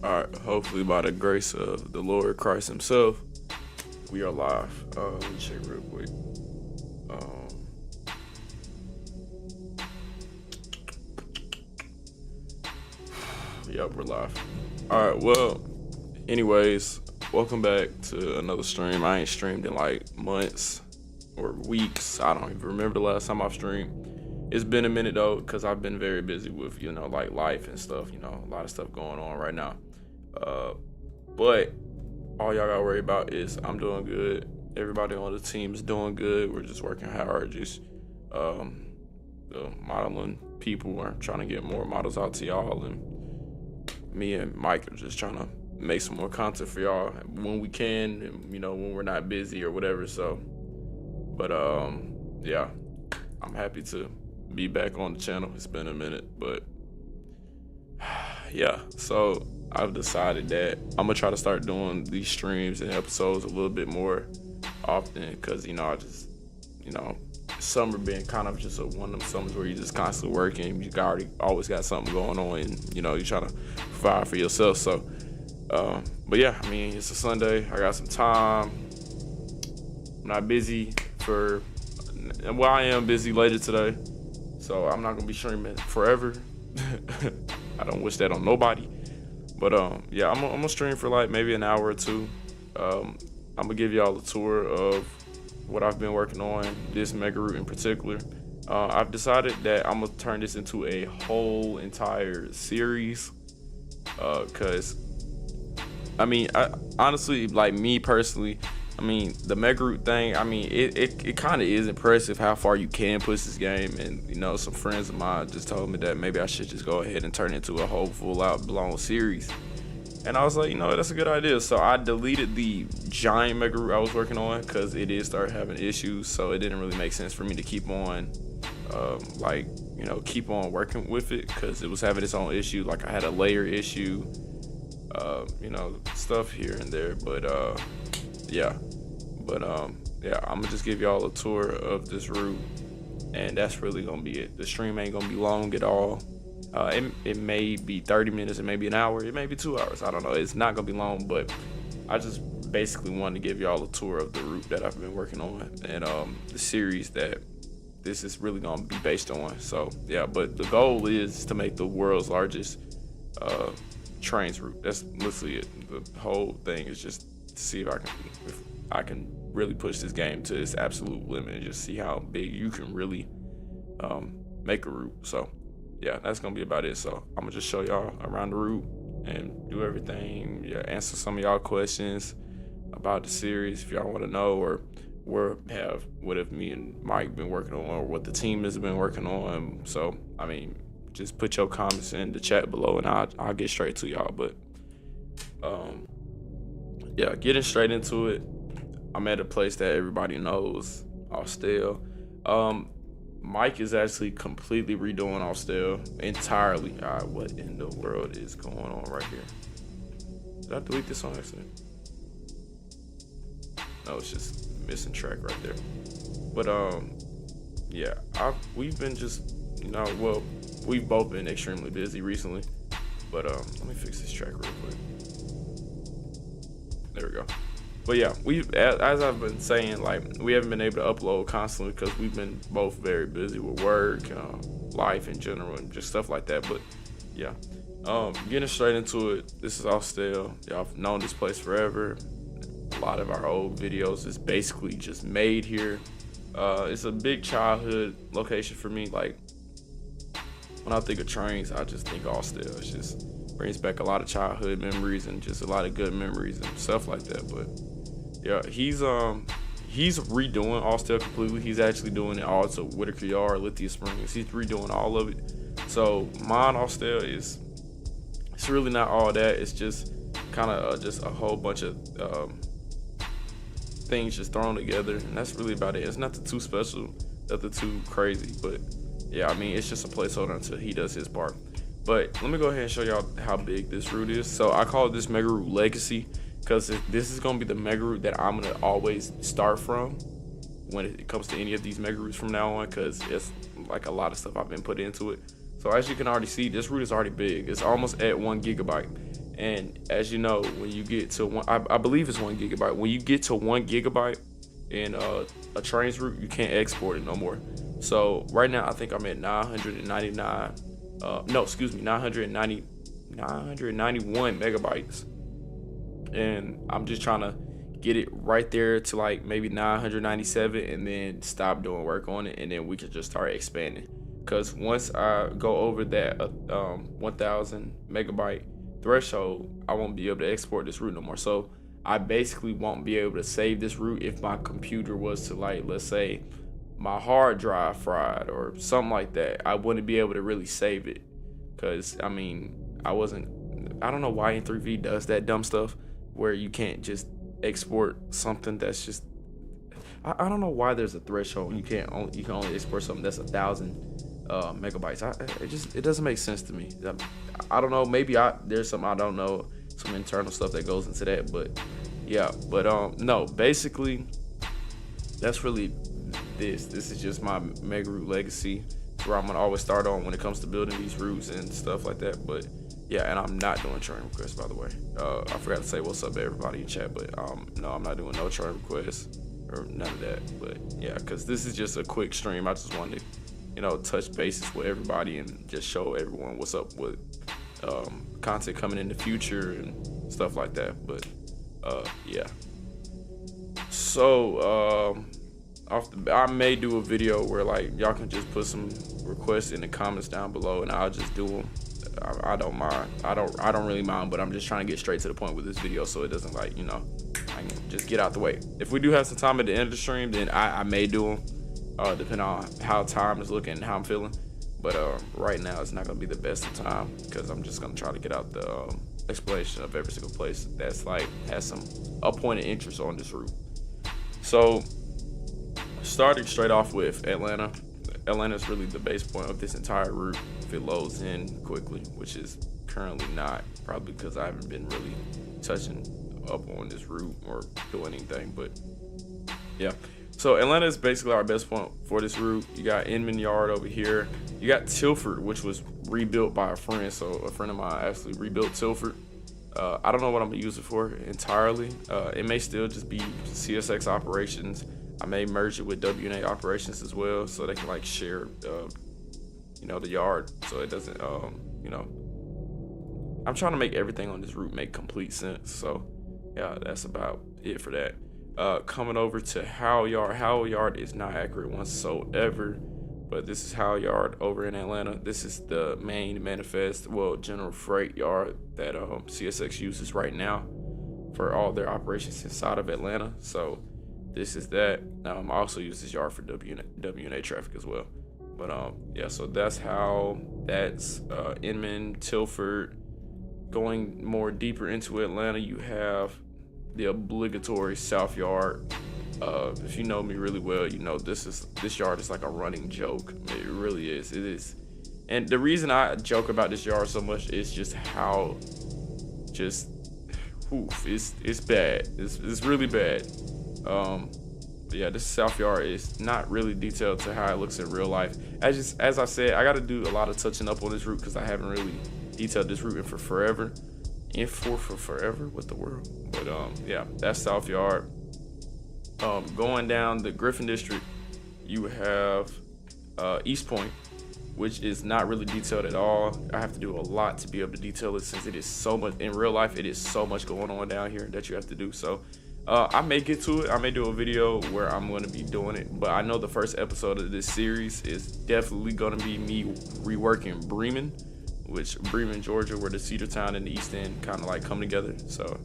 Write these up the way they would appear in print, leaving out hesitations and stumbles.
Alright, hopefully by the grace of the Lord Christ himself, we are live. Let me check real quick. Yep, we're live. Alright, well, anyways, welcome back to another stream. I ain't streamed in like months or weeks. I don't even remember the last time I've streamed. It's been a minute though, because I've been very busy with, like life and stuff, a lot of stuff going on right now. But all y'all gotta worry about is I'm doing good. Everybody on the team is doing good. We're just working hard. Just the modeling people are trying to get more models out to y'all, and me and Mike are just trying to make some more content for y'all when we can, and, when we're not busy or whatever. So, but yeah, I'm happy to be back on the channel. It's been a minute, but yeah. So I've decided that I'm gonna try to start doing these streams and episodes a little bit more often, because I just summer being kind of just one of them summers where you're just constantly working. You always got something going on, and you're trying to provide for yourself. So but yeah, I mean, it's a Sunday. I got some time. I'm not busy I am busy later today, so I'm not gonna be streaming forever. I don't wish that on nobody. But yeah, I'm gonna stream for like maybe an hour or two. I'm gonna give y'all a tour of what I've been working on, this mega route in particular. I've decided that I'm gonna turn this into a whole entire series, cause I mean, honestly, like me personally, I mean, the mega route thing, I mean, it kind of is impressive how far you can push this game. And, some friends of mine just told me that maybe I should just go ahead and turn it into a whole full-out blown series. And I was like, that's a good idea. So I deleted the giant mega route I was working on, because it did start having issues. So it didn't really make sense for me to keep on, keep on working with it, because it was having its own issue. Like, I had a layer issue, stuff here and there. But, yeah, I'm gonna just give y'all a tour of this route, and that's really gonna be it. The stream ain't gonna be long at all. It may be 30 minutes, it may be an hour, it may be 2 hours. I don't know. It's not gonna be long, but I just basically wanted to give y'all a tour of the route that I've been working on, and the series that this is really gonna be based on. So yeah, but the goal is to make the world's largest Trainz route. That's literally it. The whole thing is just to see if I can really push this game to its absolute limit, and just see how big you can really make a route. So yeah, that's gonna be about it. So I'm gonna just show y'all around the route and do everything. Yeah, answer some of y'all questions about the series if y'all want to know, or what have me and Mike been working on, or what the team has been working on. So I mean, just put your comments in the chat below, and I'll get straight to y'all. But yeah, getting straight into it, I'm at a place that everybody knows, Austell. Mike is actually completely redoing Austell entirely. What in the world is going on right here? Did I delete this on accident? No, it's just missing track right there. But yeah, we've been just, we've both been extremely busy recently. But let me fix this track real quick. There we go. But yeah, as I've been saying, like, we haven't been able to upload constantly because we've been both very busy with work, life in general, and just stuff like that. But yeah, getting straight into it, this is Austell. Y'all have known this place forever. A lot of our old videos is basically just made here. It's a big childhood location for me. Like, when I think of Trainz, I just think Austell. It just brings back a lot of childhood memories and just a lot of good memories and stuff like that. But yeah, he's redoing Austell completely. He's actually doing it all to Whitaker Yard, Lithia Springs. He's redoing all of it. So mine Austell it's really not all that. It's just kind of just a whole bunch of things just thrown together, and that's really about it. It's nothing too special, nothing too crazy. But yeah, I mean, it's just a placeholder until he does his part. But let me go ahead and show y'all how big this route is. So I call this mega route Legacy, because this is gonna be the mega route that I'm gonna always start from when it comes to any of these mega routes from now on, because it's like a lot of stuff I've been put into it. So as you can already see, this route is already big. It's almost at 1 gigabyte. And as you know, when you get to one, I believe it's 1 gigabyte. When you get to 1 gigabyte in a Trainz route, you can't export it no more. So right now, I think I'm at 999. No, excuse me, 991 megabytes, and I'm just trying to get it right there to like maybe 997, and then stop doing work on it, and then we can just start expanding. Because once I go over that 1,000 megabyte threshold, I won't be able to export this route no more. So I basically won't be able to save this route if my computer was to, like, let's say my hard drive fried or something like that. I wouldn't be able to really save it, because I mean, I don't know why N3V does that dumb stuff where you can't just export something that's just, I don't know why there's a threshold. You can only export something that's 1,000 megabytes. It doesn't make sense to me. I don't know, maybe there's something I don't know, some internal stuff that goes into that, but yeah. But no, basically that's really this is just my mega route legacy, where I'm gonna always start on when it comes to building these routes and stuff like that. But yeah, and I'm not doing train requests, by the way. I forgot to say what's up to everybody in chat, but no, I'm not doing no train requests or none of that. But yeah, because this is just a quick stream. I just wanted to, touch bases with everybody and just show everyone what's up with content coming in the future and stuff like that. But yeah, so I may do a video where, like, y'all can just put some requests in the comments down below, and I'll just do them. I don't mind. I don't really mind, but I'm just trying to get straight to the point with this video, so it doesn't, like, I can just get out the way. If we do have some time at the end of the stream, then I may do them, depending on how time is looking and how I'm feeling. But right now, it's not gonna be the best of time, because I'm just gonna try to get out the explanation of every single place that's, like, has some a point of interest on this route. So starting straight off with Atlanta. Atlanta is really the base point of this entire route if it loads in quickly, which is currently not, probably because I haven't been really touching up on this route or doing anything. But yeah, so Atlanta is basically our best point for this route. You got Inman Yard over here. You got Tilford, which was rebuilt by a friend. So a friend of mine actually rebuilt Tilford. I don't know what I'm gonna use it for entirely. It may still just be CSX operations. I may merge it with W&A operations as well, so they can, like, share, the yard, so it doesn't, I'm trying to make everything on this route make complete sense. So yeah, that's about it for that. Coming over to Howell Yard. Howell Yard is not accurate whatsoever, but this is Howell Yard over in Atlanta. This is the main manifest, general freight yard that CSX uses right now for all their operations inside of Atlanta. So this is that. I also use this yard for W&A traffic as well. But yeah, so that's how that's Inman, Tilford. Going more deeper into Atlanta, you have the obligatory South Yard. If you know me really well, you know this yard is like a running joke. It really is. It is. And the reason I joke about this yard so much is just how it's bad. It's really bad. But yeah, this South Yard is not really detailed to how it looks in real life. As I said, I got to do a lot of touching up on this route because I haven't really detailed this route in for forever. For forever? What the world? But yeah, that's South Yard. Going down the Griffin District, you have East Point, which is not really detailed at all. I have to do a lot to be able to detail it, since it is so much in real life. It is so much going on down here that you have to do. So I may get to it. I may do a video where I'm going to be doing it, but I know the first episode of this series is definitely going to be me reworking Bremen, Georgia, where the Cedartown and the East End kind of like come together. So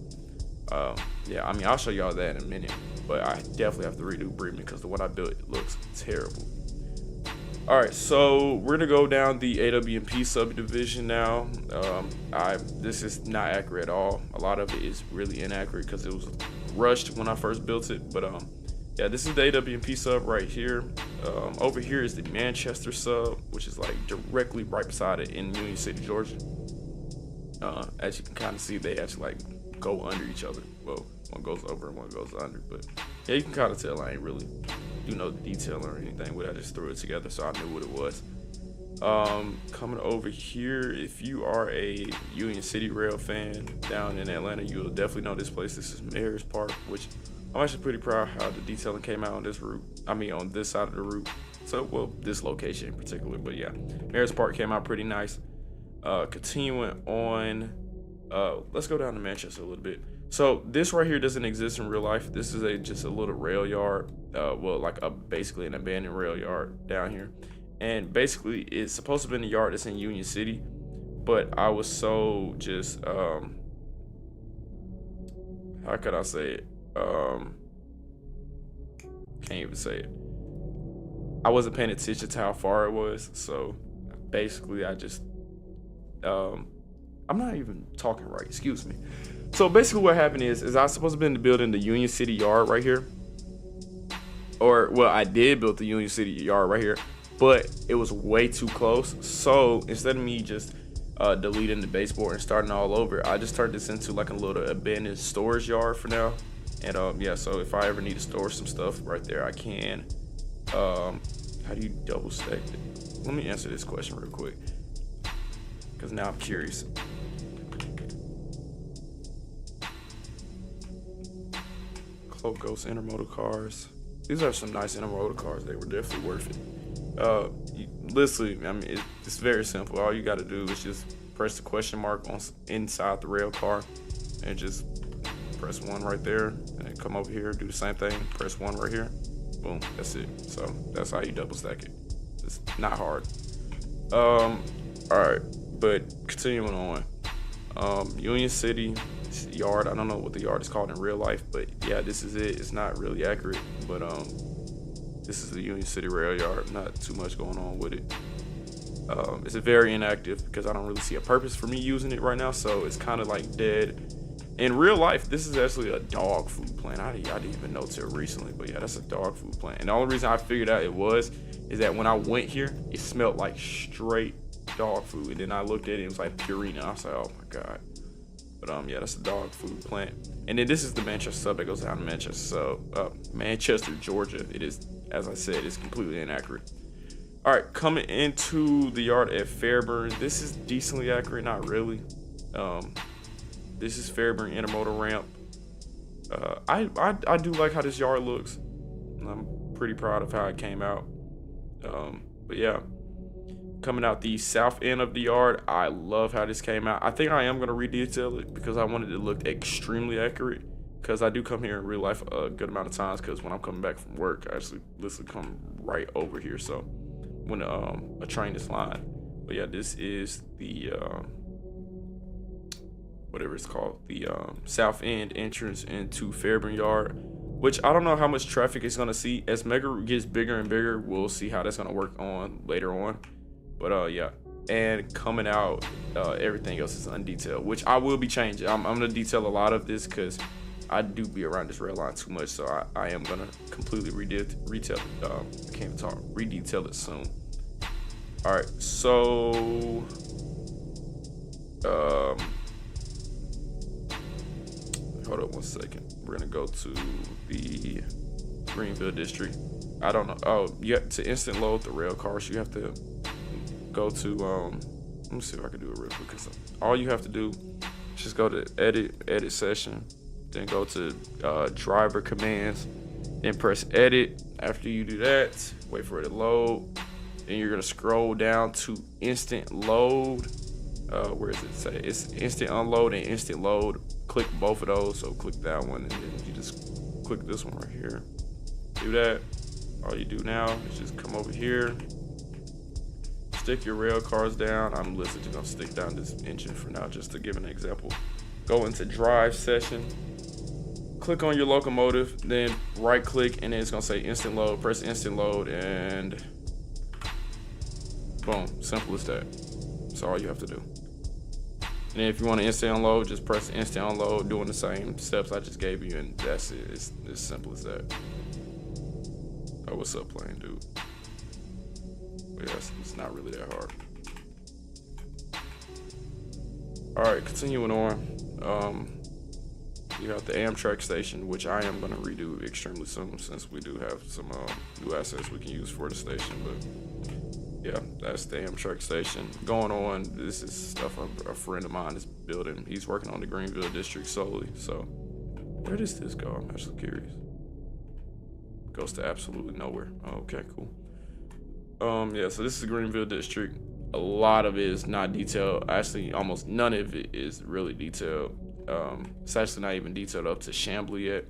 yeah, I mean, I'll show y'all that in a minute, but I definitely have to redo Bremen because the one I built looks terrible. All right, so we're gonna go down the AW&P subdivision now. This is not accurate at all. A lot of it is really inaccurate because it was rushed when I first built it. But yeah, this is the AW&P sub right here. Over here is the Manchester sub, which is like directly right beside it in Union City, Georgia. As you can kind of see, they actually like go under each other. Well, one goes over and one goes under, but yeah, you can kind of tell I ain't really do no detail or anything with it. I just threw it together so I knew what it was. Coming over here, if you are a Union City Rail fan down in Atlanta, you'll definitely know this place. This is Mayor's Park, which I'm actually pretty proud how the detailing came out on this route. I mean, on this side of the route. So, well, this location in particular, but yeah, Mayor's Park came out pretty nice. Continuing on, let's go down to Manchester a little bit. So this right here doesn't exist in real life. This is just a little rail yard, well, like basically an abandoned rail yard down here. And basically it's supposed to be in the yard that's in Union City, but I was so just, how could I say it? Can't even say it. I wasn't paying attention to how far it was. So basically I just, I'm not even talking right, excuse me. So basically what happened is I was supposed to be in the building, the Union City yard right here. Or, well, I did build the Union City yard right here, but it was way too close. So instead of me just deleting the baseboard and starting all over, I just turned this into like a little abandoned storage yard for now. And yeah, so if I ever need to store some stuff right there, I can. How do you double stack it? Let me answer this question real quick, because now I'm curious. Cloak Ghost intermodal cars. These are some nice intermodal cars. They were definitely worth it. Listen, I mean, it's very simple. All you got to do is just press the question mark on inside the rail car, and just press 1 right there, and come over here, do the same thing. Press 1 right here. Boom. That's it. So that's how you double stack it. It's not hard. All right, but continuing on. Union City yard. I don't know what the yard is called in real life, but yeah, this is it. It's not really accurate, but this is the Union City rail yard. Not too much going on with it. It's very inactive because I don't really see a purpose for me using it right now, so it's kind of like dead. In real life, this is actually a dog food plant. I didn't even know till recently, but yeah, that's a dog food plant. And the only reason I figured out it is that when I went here, it smelled like straight dog food. And then I looked at it, it was like Purina. I was like, oh my God. But yeah, that's a dog food plant. And then this is the Manchester sub that goes down to Manchester. So Manchester, Georgia. It is, as I said, it's completely inaccurate. All right, coming into the yard at Fairburn. This is decently accurate, not really. This is Fairburn intermodal ramp. I do like how this yard looks. I'm pretty proud of how it came out. But yeah, coming out the south end of the yard, I love how this came out. I think I am gonna redetail it because I wanted it to look extremely accurate. Because I do come here in real life a good amount of times. Because when I'm coming back from work, I actually literally come right over here. So when a train is flying. But yeah, this is the whatever it's called, the south end entrance into Fairburn Yard, which I don't know how much traffic it's gonna see. As Mega gets bigger and bigger, we'll see how that's gonna work on later on. But yeah, and coming out, everything else is undetailed, which I will be changing. I'm gonna detail a lot of this because I do be around this rail line too much, so I am gonna completely redetail it soon. All right, so hold up 1 second. We're gonna go to the Greenville district. I don't know. Oh, yeah. To instant load the rail cars, you have to go to. Let me see if I can do it real quick. All you have to do is just go to edit session, then go to driver commands, then press edit. After you do that, wait for it to load. Then you're gonna scroll down to instant load. Where does it say? It's instant unload and instant load. Click both of those. So click that one, and then you just click this one right here. Do that. All you do now is just come over here, stick your rail cars down. I'm literally just gonna stick down this engine for now, just to give an example. Go into drive session. Click on your locomotive, then right click, and then it's gonna say instant load. Press instant load, and boom, simple as that. That's all you have to do. And then if you want to instant unload, just press instant unload, doing the same steps I just gave you, and that's it. It's as simple as that. Oh, what's up, plane dude? But yeah, it's not really that hard. All right, continuing on. You have the Amtrak station, which I am going to redo extremely soon, since we do have some new assets we can use for the station. But yeah, that's the Amtrak station. Going on, this is stuff a friend of mine is building. He's working on the Greenville district solely. So where does this go? I'm actually curious. Goes to absolutely nowhere. Okay, cool. Yeah, so this is the Greenville district. A lot of it is not detailed. Actually, almost none of it is really detailed. It's actually not even detailed up to Chambly yet.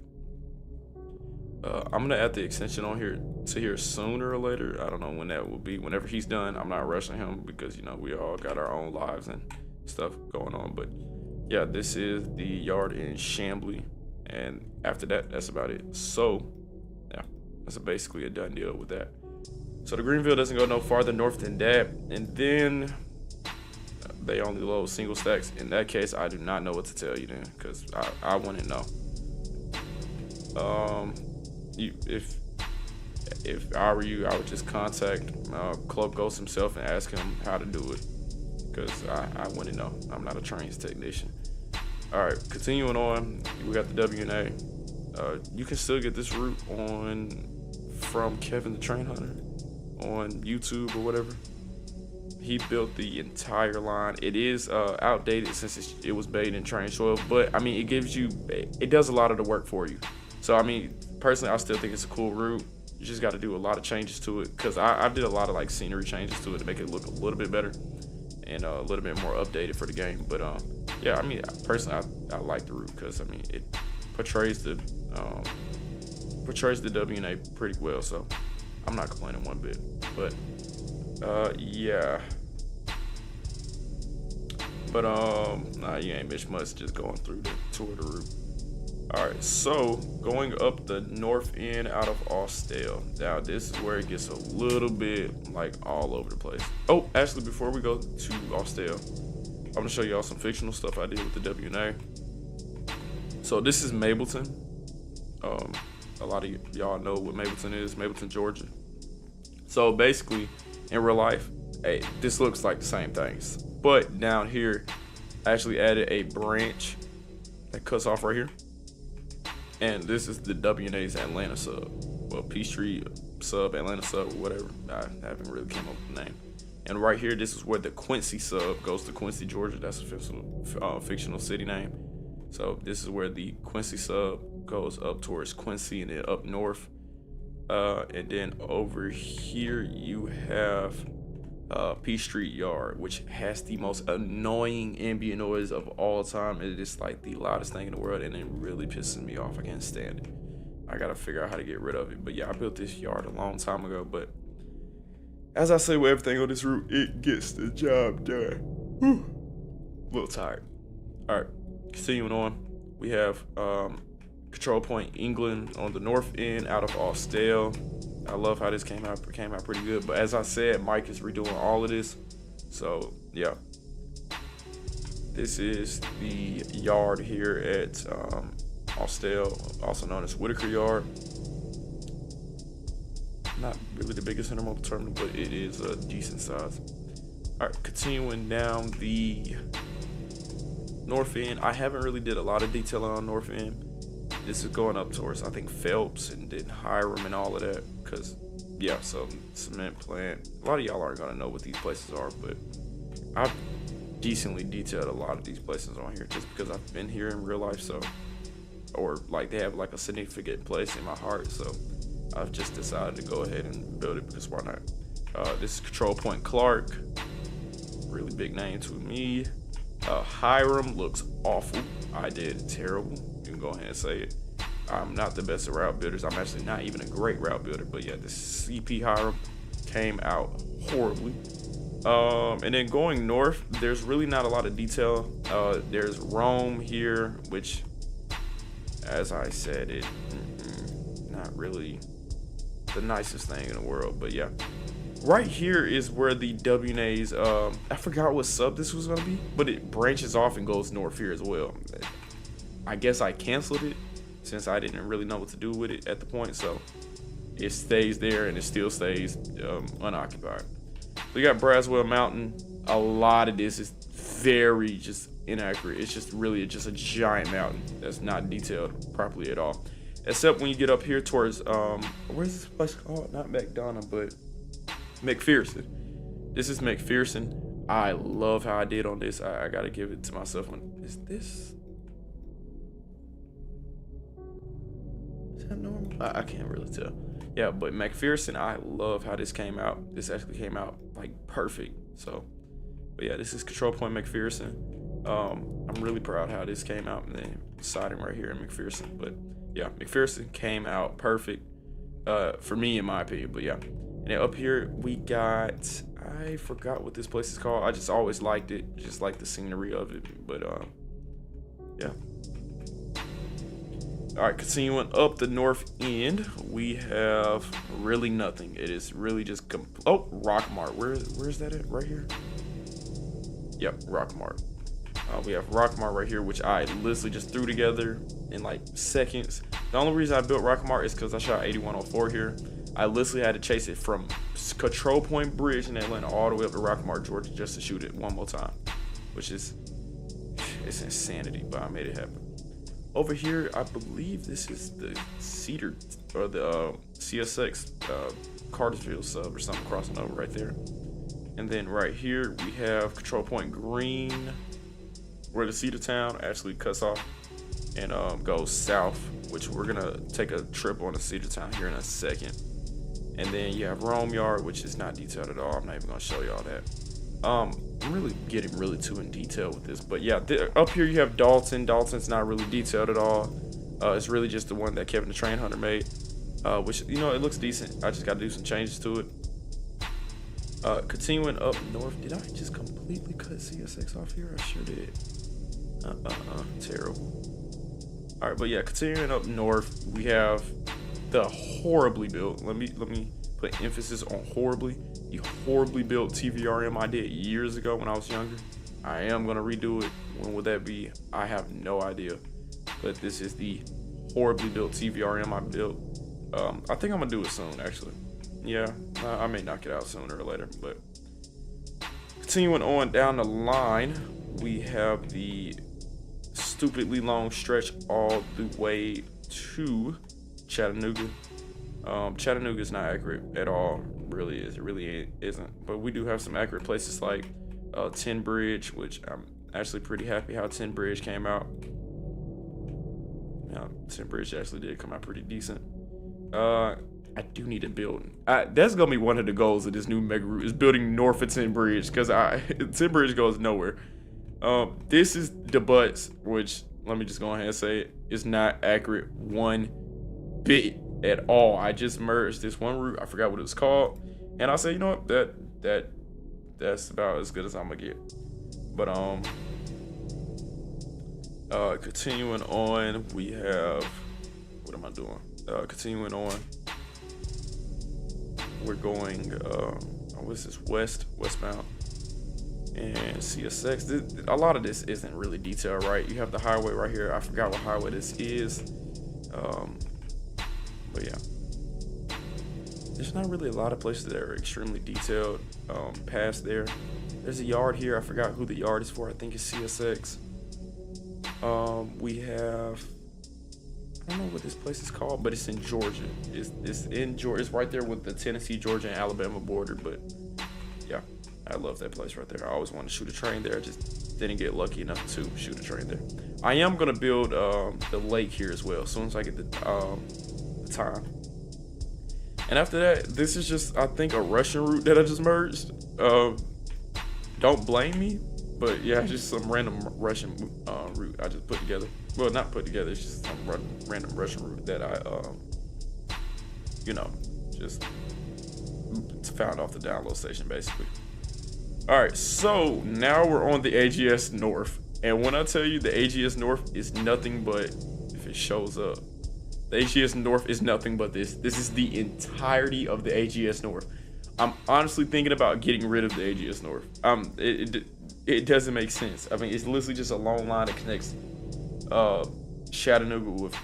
I'm gonna add the extension on here to here sooner or later. I don't know when that will be. Whenever he's done, I'm not rushing him because, you know, we all got our own lives and stuff going on. But yeah, this is the yard in Chambly, and after that, that's about it. So yeah, that's basically a done deal with that. So the Greenville doesn't go no farther north than that, and then they only load single stacks. In that case, I do not know what to tell you then, because I wouldn't know. If I were you, I would just contact Club Ghost himself and ask him how to do it, because I wouldn't know. I'm not a Trainz technician. All right, continuing on, we got the W&A. You can still get this route from Kevin the Train Hunter on YouTube or whatever. He built the entire line. It is outdated since it was made in Trainz 12, but I mean, it does a lot of the work for you. So I mean, personally, I still think it's a cool route. You just got to do a lot of changes to it, because I did a lot of like scenery changes to it to make it look a little bit better and a little bit more updated for the game. But yeah, I mean, personally, I like the route because I mean, it portrays the W&A pretty well. So I'm not complaining one bit. But yeah. But nah, you ain't missed much just going through the tour of the route. All right, so going up the north end out of Austell. Now this is where it gets a little bit like all over the place. Oh, actually, before we go to Austell, I'm gonna show y'all some fictional stuff I did with the W&A. So this is Mableton. A lot of y'all know what Mableton is, Mableton, Georgia. So basically, in real life, hey, this looks like the same things, but down here, I actually added a branch that cuts off right here. And this is the W&A's Atlanta sub. Well, Peachtree sub, Atlanta sub, whatever. I haven't really come up with a name. And right here, this is where the Quincy sub goes to Quincy, Georgia. That's a fictional city name. So this is where the Quincy sub goes up towards Quincy and then up north. And then over here, you have Peachtree Yard, which has the most annoying ambient noise of all time. It is like the loudest thing in the world, and it really pisses me off. I can't stand it. I gotta figure out how to get rid of it. But yeah, I built this yard a long time ago, but as I say with everything on this route, it gets the job done. Whew. A little tired. All right, continuing on, we have Control Point England on the north end out of Austell. I love how this came out pretty good. But as I said, Mike is redoing all of this. So yeah, this is the yard here at Austell, also known as Whitaker Yard. Not really the biggest intermodal terminal, but it is a decent size. All right, continuing down the north end. I haven't really did a lot of detail on north end. This is going up towards, I think, Phelps and then Hiram and all of that. Because, yeah, so cement plant. A lot of y'all aren't going to know what these places are, but I've decently detailed a lot of these places on here just because I've been here in real life. So, or like they have like a significant place in my heart. So I've just decided to go ahead and build it because why not? This is Control Point Clark. Really big name to me. Hiram looks awful. I did terrible. You can go ahead and say it. I'm not the best at route builders. I'm actually not even a great route builder. But yeah, this CP Hiram came out horribly. And then going north, there's really not a lot of detail. There's Rome here, which, as I said, not really the nicest thing in the world. But yeah. Right here is where the W&A's, I forgot what sub this was going to be, but it branches off and goes north here as well. I guess I canceled it since I didn't really know what to do with it at the point, so it stays there and it still stays unoccupied. So you got Braswell Mountain. A lot of this is very just inaccurate. It's just really just a giant mountain that's not detailed properly at all. Except when you get up here towards, where's this place called? Not McDonough, but McPherson. This is McPherson. I love how I did on this. I gotta give it to myself. Is that normal? I can't really tell. Yeah, but McPherson, I love how this came out. This actually came out like perfect. So, but yeah, this is Control Point McPherson. I'm really proud how this came out, and then siding right here in McPherson. But yeah, McPherson came out perfect for me, in my opinion. But yeah, and then up here we got, I forgot what this place is called. I just always liked it, just like the scenery of it. But yeah. All right, continuing up the north end, we have really nothing. It is really just Rockmart. Where's that at? Right here. Yep, Rockmart. We have Rockmart right here, which I literally just threw together in like seconds. The only reason I built Rockmart is because I shot 8104 here. I literally had to chase it from Control Point Bridge in Atlanta all the way up to Rockmart, Georgia, just to shoot it one more time, which is, it's insanity, but I made it happen. Over here, I believe this is the Cedar or the CSX Cartersville sub or something crossing over right there. And then right here we have Control Point Green, where the Cedartown actually cuts off and goes south, which we're gonna take a trip on the Cedartown here in a second. And then you have Rome Yard, which is not detailed at all. I'm not even gonna show y'all that. I'm really getting too in detail with this, but yeah, up here you have Dalton. Dalton's not really detailed at all. It's really just the one that Kevin the Train Hunter made, which, you know, it looks decent. I just got to do some changes to it. Continuing up north, did I just completely cut CSX off here? I sure did. Terrible. All right, but yeah, continuing up north, we have the horribly built. Let me put emphasis on horribly. The horribly built TVRM I did years ago when I was younger. I am gonna redo it. When would that be? I have no idea. But this is the horribly built TVRM I built. I think I'm gonna do it soon, actually. Yeah, I may knock it out sooner or later. But continuing on down the line, we have the stupidly long stretch all the way to Chattanooga. Chattanooga is not accurate at all. Really is. It really isn't. But we do have some accurate places like 10 Bridge, which I'm actually pretty happy how 10 Bridge came out. Yeah, 10 Bridge actually did come out pretty decent. I do need to build. That's gonna be one of the goals of this new mega route, is building north of 10 Bridge, because 10 Bridge goes nowhere. This is the butts, which, let me just go ahead and say it, is not accurate one bit at all. I just merged this one route, I forgot what it was called, and I said, you know what, that's about as good as I'm gonna get. But continuing on, we have, what am I doing? Continuing on, we're going what's this, westbound, and CSX. A lot of this isn't really detailed, right? You have the highway right here. I forgot what highway this is, but yeah, there's not really a lot of places that are extremely detailed past there. There's a yard here. I forgot who the yard is for. I think it's CSX. We have, I don't know what this place is called, but it's in Georgia. It's in Georgia. It's right there with the Tennessee, Georgia, and Alabama border. But yeah, I love that place right there. I always wanted to shoot a train there. I just didn't get lucky enough to shoot a train there. I am gonna build the lake here as well, as soon as I get the time. And after that, this is just, I think, a Russian route that I just merged. Don't blame me, but yeah, just some random Russian route I just put together. Well, not put together, it's just some random Russian route that I, you know, just found off the download station, basically. All right, so now we're on the AGS North. And when I tell you the AGS North is nothing but, if it shows up, the AGS North is nothing but this. This is the entirety of the AGS North. I'm honestly thinking about getting rid of the AGS North. It doesn't make sense. I mean, it's literally just a long line that connects Chattanooga with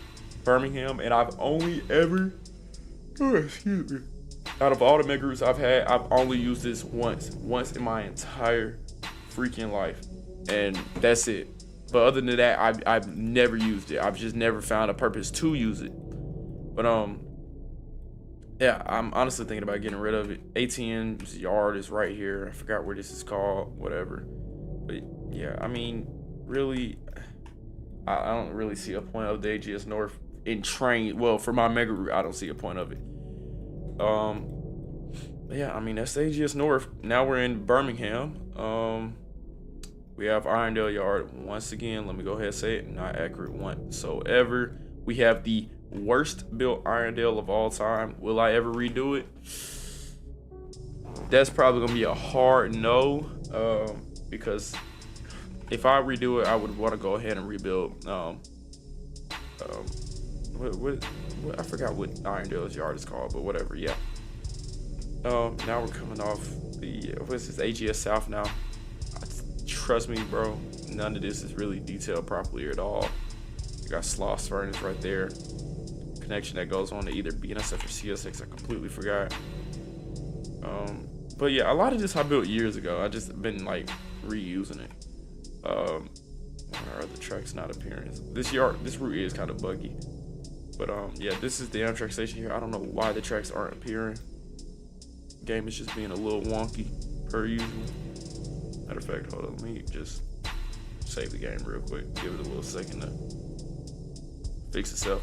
Birmingham, and I've only ever, excuse me, out of all the mega routes I've had, I've only used this once in my entire freaking life, and that's it. But other than that, I've never used it. I've just never found a purpose to use it. But Yeah, I'm honestly thinking about getting rid of it. ATM's yard is right here. I forgot where this is called, whatever. But yeah, I mean, really, I don't really see a point of the AGS North in Trainz. Well, for my mega route, I don't see a point of it. Yeah, I mean, that's the AGS North. Now we're in Birmingham. We have Irondale Yard. Once again, let me go ahead and say it, not accurate whatsoever. We have the worst built Irondale of all time. Will I ever redo it? That's probably gonna be a hard no, because if I redo it, I would want to go ahead and rebuild. What I forgot what Irondale's yard is called, but whatever. Yeah. Now we're coming off the what's this, AGS South now. Trust me, bro, none of this is really detailed properly at all. You got Sloss Furnace right there. Connection that goes on to either BNSF or CSX. I completely forgot. But yeah, a lot of this I built years ago. I just been like reusing it. Why are the tracks not appearing? This route is kind of buggy. But yeah, this is the Amtrak station here. I don't know why the tracks aren't appearing. Game is just being a little wonky per usual. Matter of fact, hold on, let me just save the game real quick. Give it a little second to fix itself.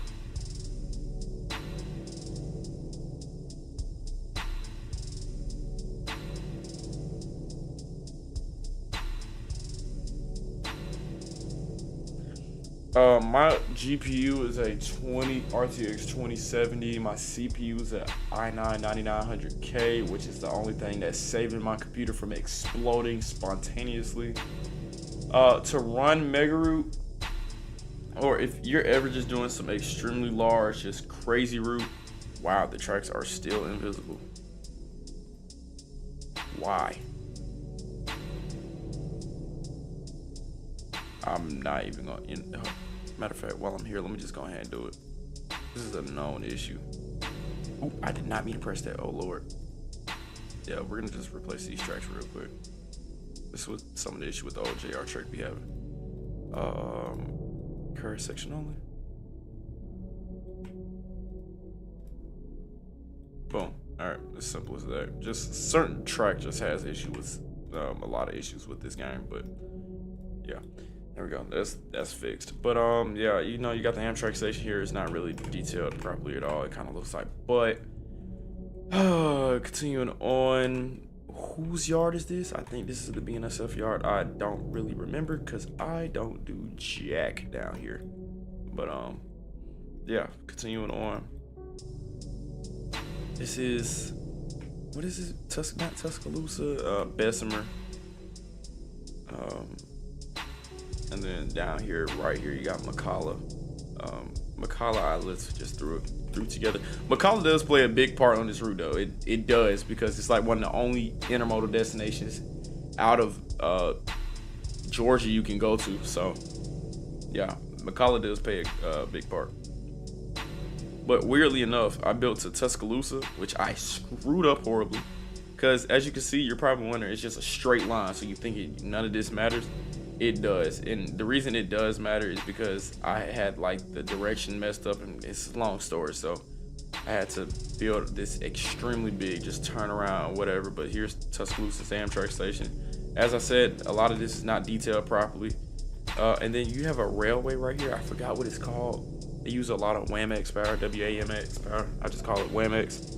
My GPU is a RTX 2070. My CPU is a i9 9900K, which is the only thing that's saving my computer from exploding spontaneously. To run Mega Route, or if you're ever just doing some extremely large, just crazy route, wow, the tracks are still invisible. Why? I'm not even gonna. Matter of fact, while I'm here, let me just go ahead and do it. This is a known issue. Oh, I did not mean to press that. Oh Lord. Yeah, we're gonna just replace these tracks real quick. This was some of the issue with the old JR track we having. Current section only. Boom. All right, as simple as that. Just certain track just has issue with a lot of issues with this game, but yeah. There we go. That's fixed. But yeah, you know, you got the Amtrak station here. It's not really detailed properly at all. It kind of looks like. But continuing on, whose yard is this? I think this is the BNSF yard. I don't really remember because I don't do jack down here. But yeah, continuing on. This is, what is this? Not Tuscaloosa, Bessemer. And then down here, right here, you got McCalla. McCalla Islets just threw together. McCalla does play a big part on this route, though. It does, because it's like one of the only intermodal destinations out of Georgia you can go to. So yeah, McCalla does play a big part. But weirdly enough, I built to Tuscaloosa, which I screwed up horribly. Because as you can see, you're probably wondering, it's just a straight line. So you think none of this matters. It does. And the reason it does matter is because I had like the direction messed up, and it's a long story. So I had to build this extremely big, just turn around, whatever. But here's Tuscaloosa's Amtrak station. As I said, a lot of this is not detailed properly. And then you have a railway right here. I forgot what it's called. They use a lot of WAMX power, WAMX power. I just call it WAMX.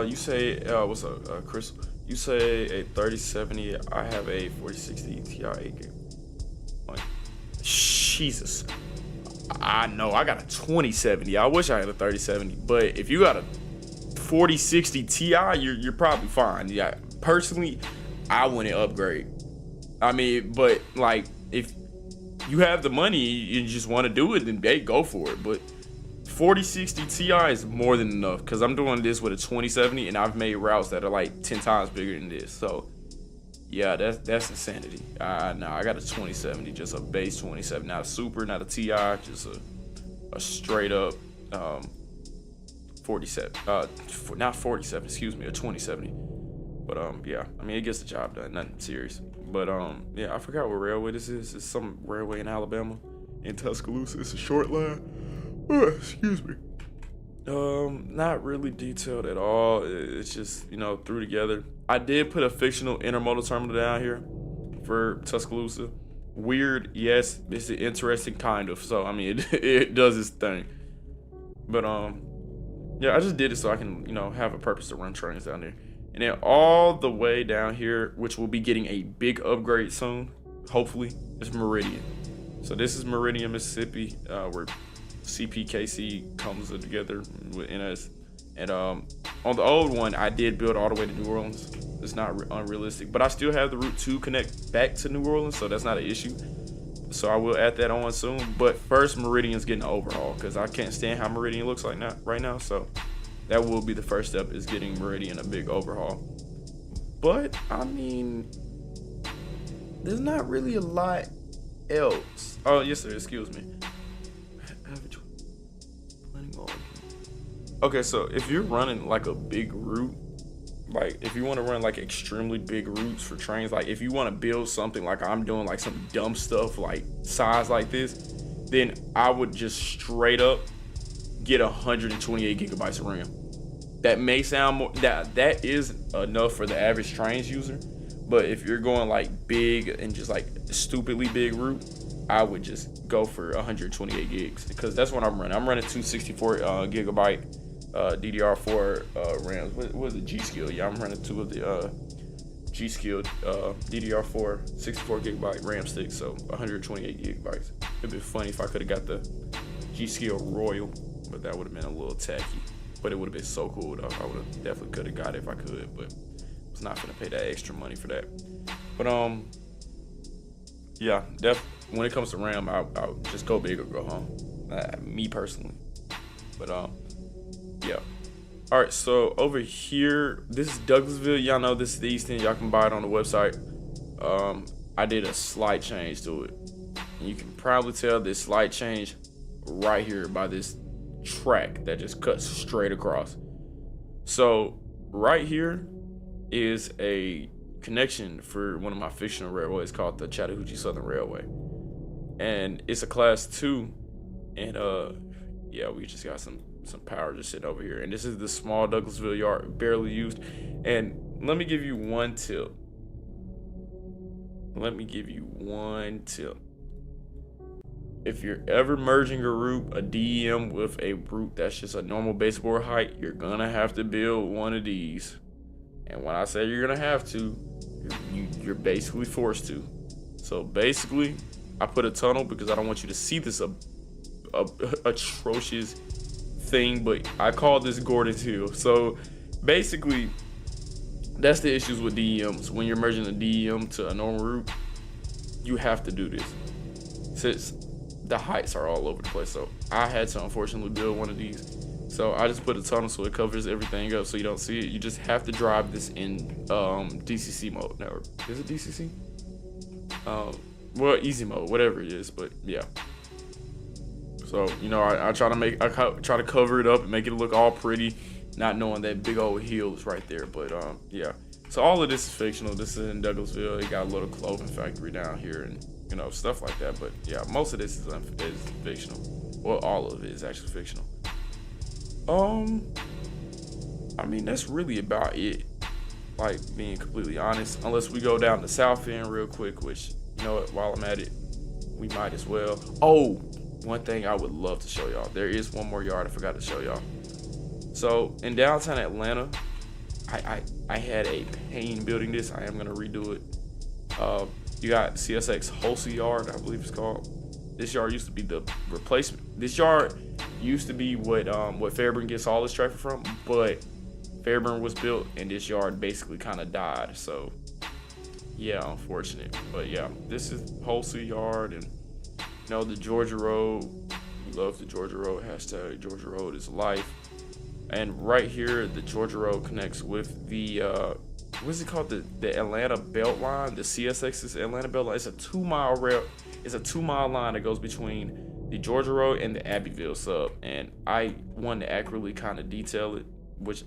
You say, what's up, Chris? You say a 3070. I have a 4060 Ti 8K. Like, Jesus. I know I got a 2070. I wish I had a 3070, but if you got a 4060 Ti, you're probably fine. Yeah, personally, I wouldn't upgrade. I mean, but like, if you have the money, you just want to do it, then hey, go for it. But 4060 Ti is more than enough, because I'm doing this with a 2070, and I've made routes that are like 10 times bigger than this. So yeah, that's insanity. No, I got a 2070, just a base 2070, not a super, not a Ti, just a straight up 47, not 47, excuse me, a 2070. But yeah, I mean, it gets the job done, nothing serious. But yeah, I forgot what railway this is. It's some railway in Alabama, in Tuscaloosa. It's a short line. Excuse me. Not really detailed at all. It's just, you know, threw together. I did put a fictional intermodal terminal down here for Tuscaloosa. Weird, yes. It's interesting, kind of. So I mean, it does its thing. But yeah, I just did it so I can, you know, have a purpose to run trains down there. And then all the way down here, which will be getting a big upgrade soon, hopefully, is Meridian. So this is Meridian, Mississippi, where CPKC comes together with NS. And on the old one, I did build all the way to New Orleans. It's not unrealistic, but I still have the route to connect back to New Orleans, so that's not an issue. So I will add that on soon. But first, Meridian's getting an overhaul because I can't stand how Meridian looks like right now. So that will be the first step, is getting Meridian a big overhaul. But I mean, there's not really a lot else. Oh yes sir, excuse me. Okay, so if you're running like a big route, like if you want to run like extremely big routes for trains, like if you want to build something like I'm doing, like some dumb stuff like size like this, then I would just straight up get 128 gigabytes of RAM. That may sound more, that is enough for the average Trainz user, but if you're going like big and just like stupidly big route, I would just go for 128 gigs, because that's what I'm running. I'm running 264 gigabyte DDR4 RAMs. What is it? G-Skill. Yeah, I'm running two of the G-Skill DDR4 64 gigabyte RAM sticks, so 128 gigabytes. It'd be funny if I could have got the G-Skill Royal, but that would have been a little tacky. But it would have been so cool though. I would have definitely could have got it if I could, but I was not gonna pay that extra money for that. But yeah, when it comes to RAM, I'll just go big or go home. Me personally. But yeah. All right, so over here, this is Douglasville. Y'all know this is the East End. Y'all can buy it on the website. I did a slight change to it. And you can probably tell this slight change right here by this track that just cuts straight across. So right here is a connection for one of my fictional railways called the Chattahoochee Southern Railway. And it's a class 2. And yeah, we just got some power just sitting over here. And this is the small Douglasville yard, barely used. And let me give you one tip. If you're ever merging a route, a DEM, with a route that's just a normal baseboard height, you're gonna have to build one of these. And when I say you're gonna have to, you're basically forced to. So basically, I put a tunnel because I don't want you to see this atrocious thing, but I call this Gordon's Hill. So basically, that's the issues with DEMs. When you're merging a DEM to a normal route, you have to do this, since the heights are all over the place. So I had to unfortunately build one of these. So I just put a tunnel so it covers everything up so you don't see it. You just have to drive this in DCC mode. Now, is it DCC? Well, easy mode, whatever it is, but yeah. So, you know, I try to cover it up and make it look all pretty, not knowing that big old hill is right there. But yeah. So all of this is fictional. This is in Douglasville. They got a little clothing factory down here and, you know, stuff like that. But yeah, most of this is fictional. Well, all of it is actually fictional. I mean, that's really about it. Like, being completely honest, unless we go down the south end real quick, which, you know what, while I'm at it, we might as well. Oh, one thing I would love to show y'all. There is one more yard I forgot to show y'all. So in downtown Atlanta, I had a pain building this. I am gonna redo it. You got CSX Hulsey Yard, I believe it's called. This yard used to be the replacement. This yard used to be what Fairburn gets all its traffic from, but Fairburn was built and this yard basically kind of died. So yeah, unfortunate. But yeah, this is Hulsey Yard, and you know, the Georgia Road. We love the Georgia Road. Hashtag Georgia Road is life. And right here, the Georgia Road connects with the what's it called? The Atlanta Belt Line. The CSX's Atlanta Belt Line. It's a 2-mile rail. It's a 2-mile line that goes between the Georgia Road and the Abbeville sub. And I wanted to accurately kind of detail it, which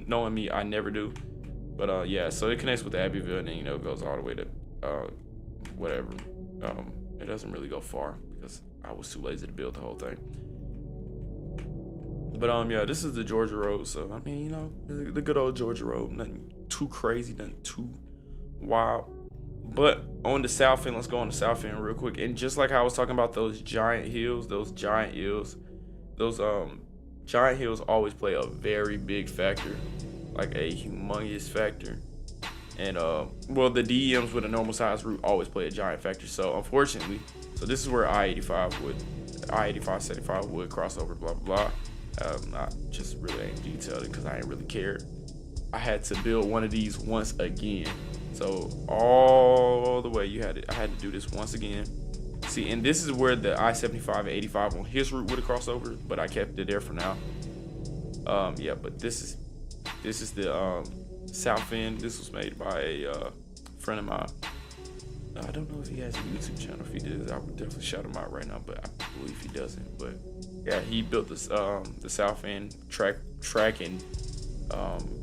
knowing me, I never do. But yeah, so it connects with the Abbeville, and then, you know, it goes all the way to whatever. It doesn't really go far because I was too lazy to build the whole thing. But yeah, this is the Georgia Road. So I mean, you know, the good old Georgia Road. Nothing too crazy, nothing too wild. But on the south end, let's go on the south end real quick. And just like I was talking about those giant hills, those giant hills always play a very big factor, like a humongous factor. And well, the DEMs with a normal size route always play a giant factor. So unfortunately, this is where I-85 75 would cross over, blah blah blah. I just really ain't detailed it because I ain't really cared. I had to build one of these once again. So all the way I had to do this once again. See, and this is where the I-75 and 85 on his route would have crossed over, but I kept it there for now. Yeah, but this is the south end. This was made by a friend of mine. I don't know if he has a YouTube channel. If he does, I would definitely shout him out right now, but I believe he doesn't. But yeah, he built this the south end track and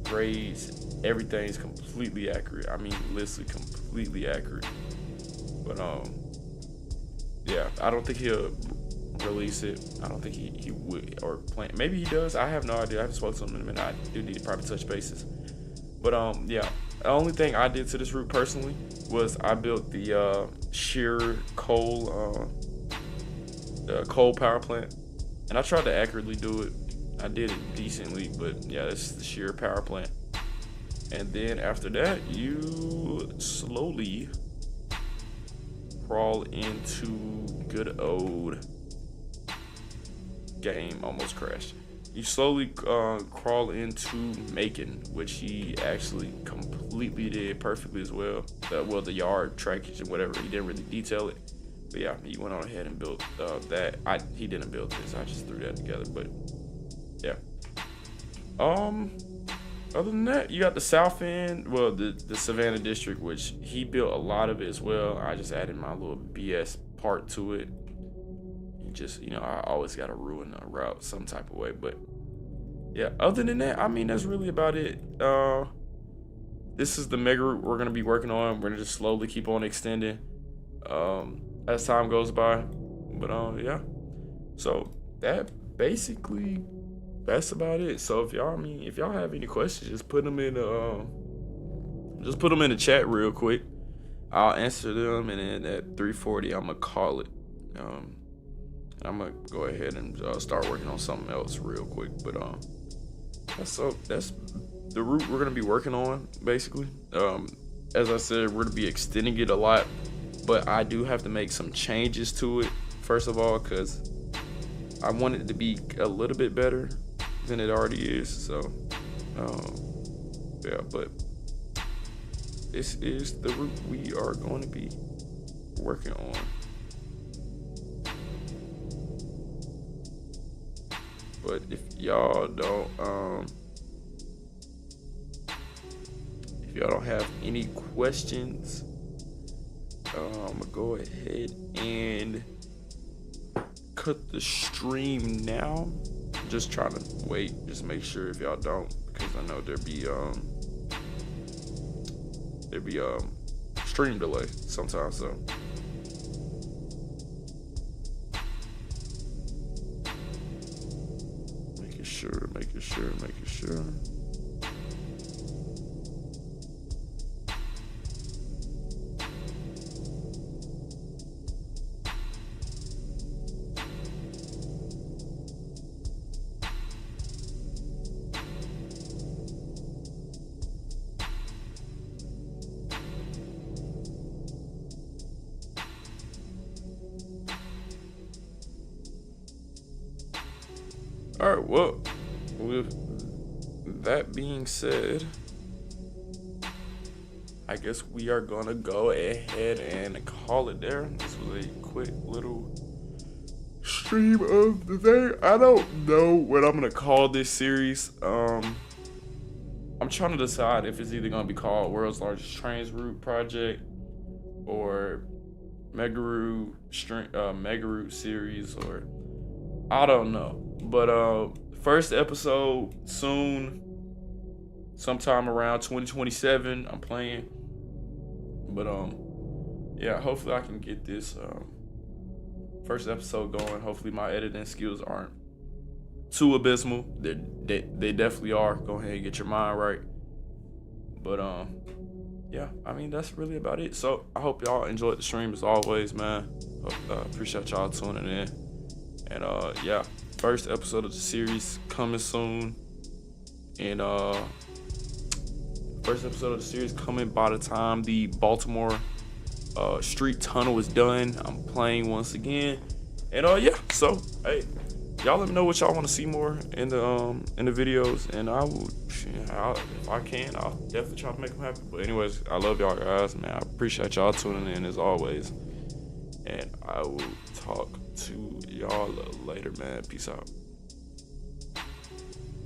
grades. Everything is completely accurate. I mean, literally completely accurate. But yeah, I don't think he'll release it. I don't think he would, or plan. Maybe he does. I have no idea. I haven't spoken to him in a minute. I do need to probably touch bases. But yeah, the only thing I did to this route personally was I built the shear coal power plant, and I tried to accurately do it. I did it decently, but yeah, this is the shear power plant. And then after that, you slowly crawl into good old game. Almost crashed. You slowly crawl into Macon, which he actually completely did perfectly as well. Well, the yard trackage and whatever, he didn't really detail it. But yeah, he went on ahead and built that. He didn't build this. I just threw that together. But yeah. Other than that, you got the south end, well, the Savannah district, which he built a lot of it as well. I just added my little BS part to it. Just, you know, I always got to ruin a route some type of way. But yeah, other than that, I mean, that's really about it. This is the mega route we're going to be working on. We're going to just slowly keep on extending as time goes by. But yeah, so that's about it. So if y'all have any questions, just put them in the chat real quick. I'll answer them, and then at 3:40 I'm gonna call it. I'm gonna go ahead and start working on something else real quick. But that's the route we're gonna be working on basically. As I said, we're gonna be extending it a lot, but I do have to make some changes to it first of all, because I want it to be a little bit better than it already is. So yeah, but this is the route we are going to be working on. But if y'all don't have any questions, I'm gonna go ahead and cut the stream now. Just trying to wait, just make sure if y'all don't, because I know there'd be stream delay sometimes. So making sure. All right, well, with that being said, I guess we are gonna go ahead and call it there. This was a quick little stream of the day. I don't know what I'm gonna call this series. I'm trying to decide if it's either gonna be called World's Largest Trainz Route Project or Mega Route series, or I don't know. But first episode soon, sometime around 2027. I'm playing, but yeah, hopefully I can get this first episode going. Hopefully my editing skills aren't too abysmal. They definitely are. Go ahead and get your mind right. But yeah, I mean, that's really about it. So I hope y'all enjoyed the stream as always, man. Appreciate y'all tuning in. And yeah, first episode of the series coming soon. And first episode of the series coming by the time the Baltimore street tunnel is done. I'm playing once again. And yeah, so hey, y'all let me know what y'all want to see more in the videos, and I will, if I can, I'll definitely try to make them happen. But anyways, I love y'all guys, man. I appreciate y'all tuning in as always, and I will talk to y'all later, man. Peace out.